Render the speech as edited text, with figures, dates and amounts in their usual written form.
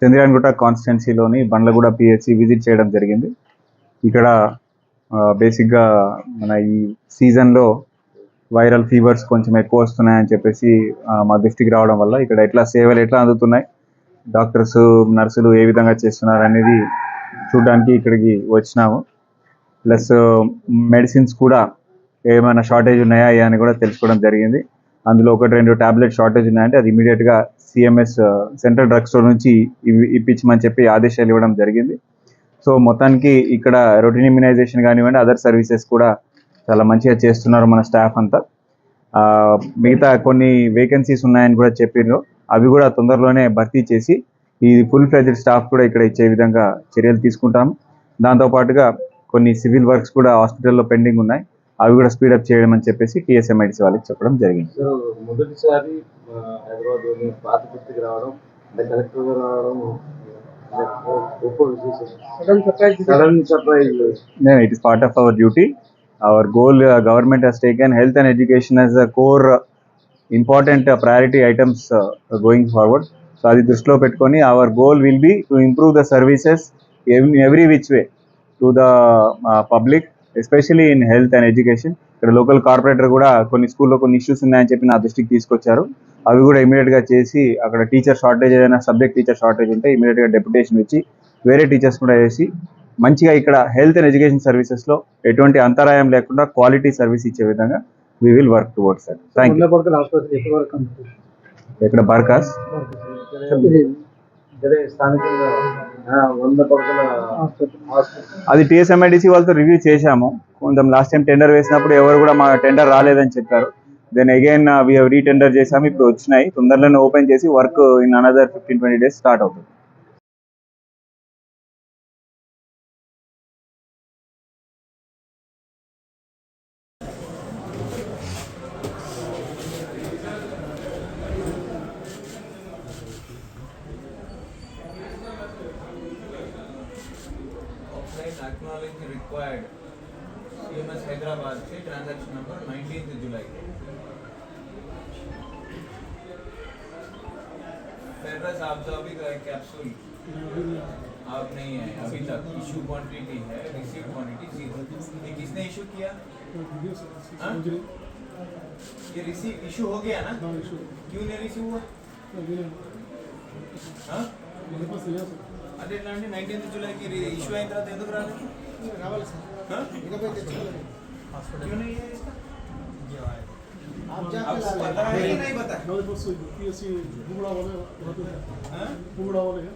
Chandrayangutta కాన్స్టిట్యున్సీలోని Bandlaguda PHC visit చేయడం జరిగింది. ఇక్కడ బేసిక్గా మన ఈ సీజన్లో వైరల్ ఫీవర్స్ కొంచెం ఎక్కువ వస్తున్నాయని చెప్పేసి మా దృష్టికి రావడం వల్ల ఇక్కడ సేవలు ఎట్లా అందుతున్నాయి, డాక్టర్స్ నర్సులు ఏ విధంగా చేస్తున్నారు అనేది చూడడానికి ఇక్కడికి వచ్చినాము. ప్లస్ మెడిసిన్స్ కూడా ఏమైనా షార్టేజ్ ఉన్నాయా అని కూడా తెలుసుకోవడం జరిగింది. అందులో 1-2 టాబ్లెట్ షార్టేజ్ ఉన్నాయంటే అది ఇమీడియట్గా సిఎంఎస్ సెంట్రల్ డ్రగ్ స్టోర్ నుంచి ఇప్పించమని చెప్పి ఆదేశాలు ఇవ్వడం జరిగింది. సో మొత్తానికి ఇక్కడ రొటీన్ ఇమ్యునైజేషన్ కానివ్వండి, అదర్ సర్వీసెస్ కూడా చాలా మంచిగా చేస్తున్నారు మన స్టాఫ్ అంతా. మిగతా కొన్ని వేకెన్సీస్ ఉన్నాయని కూడా చెప్పిండ్రు, అవి కూడా తొందరలోనే భర్తీ చేసి ఈ ఫుల్ ఫ్లెడ్జ్డ్ స్టాఫ్ కూడా ఇక్కడ ఇచ్చే విధంగా చర్యలు తీసుకుంటాము. దాంతోపాటుగా కొన్ని సివిల్ వర్క్స్ కూడా హాస్పిటల్లో పెండింగ్ ఉన్నాయి, అవి కూడా స్పీడప్ చేయడం అని చెప్పేసి టీఎస్ఎంఐడిసి వాళ్ళకి చెప్పడం జరిగింది. మొదటిసారి హైదరాబాద్ పాత గుర్తుకు రావడం, కలెక్టర్ రావడం it is part of our duty. Our goal, government has taken health and education as a core important priority items going forward. So adi drishlo pettukoni our goal will be to improve the services in every which way to the public, especially in health and education. ఇక్కడ local corporator కూడా కొన్ని స్కూల్లో కొన్ని issues ఉన్నాయని చెప్పి నా దృష్టికి తీసుకొచ్చారు, అవి కూడా ఇమీడియట్గా చేసి అక్కడ టీచర్ షార్టేజ్, ఏదైనా సబ్జెక్ట్ టీచర్ షార్టేజ్ ఉంటే ఇమీడియట్గా డెప్యుటేషన్ ఇచ్చి వేరే టీచర్స్ కూడా వేసి మంచిగా ఇక్కడ హెల్త్ అండ్ ఎడ్యుకేషన్ సర్వీసెస్లో ఎటువంటి అంతరాయం లేకుండా క్వాలిటీ సర్వీస్ ఇచ్చే విధంగా we will work towards that. Thank you. ఇక్కడ బర్కాస్ అది టీఎస్ఎంఐడిసి వాళ్ళతో రివ్యూ చేశాము. కొంచెం లాస్ట్ టైం టెండర్ వేసినప్పుడు ఎవరు కూడా మా టెండర్ రాలేదని చెప్పారు. Then again we have retender చేసాము, ఇప్పుడు వచ్చినాయి. తొందరలోనే ఓపెన్ చేసి work in another 15-20 days start అవుతుంది. Acknowledgement required. CMS Hyderabad से transaction number 19th July. Ferrous absorbing capsule आप नहीं है अभी तक. इशू क्वांटिटी है, रिसीव क्वांटिटी 0. ये किसने इशू किया? ये रिसीव इशू हो गया ना? क्यों नहीं रिसीव हुआ? అదే 19th July की इशू అయిన తర్వాత ఎందుకు రాలేదు? రావాలి సార్, ఇకపై తెచ్చుకోలేదు. హాస్పిటల్ क्यों नहीं है इसका? आप जाके पता है कि नहीं पता? नौ परसों पीएससी बुगड़ा वाले होते हैं, बुगड़ा वाले हैं,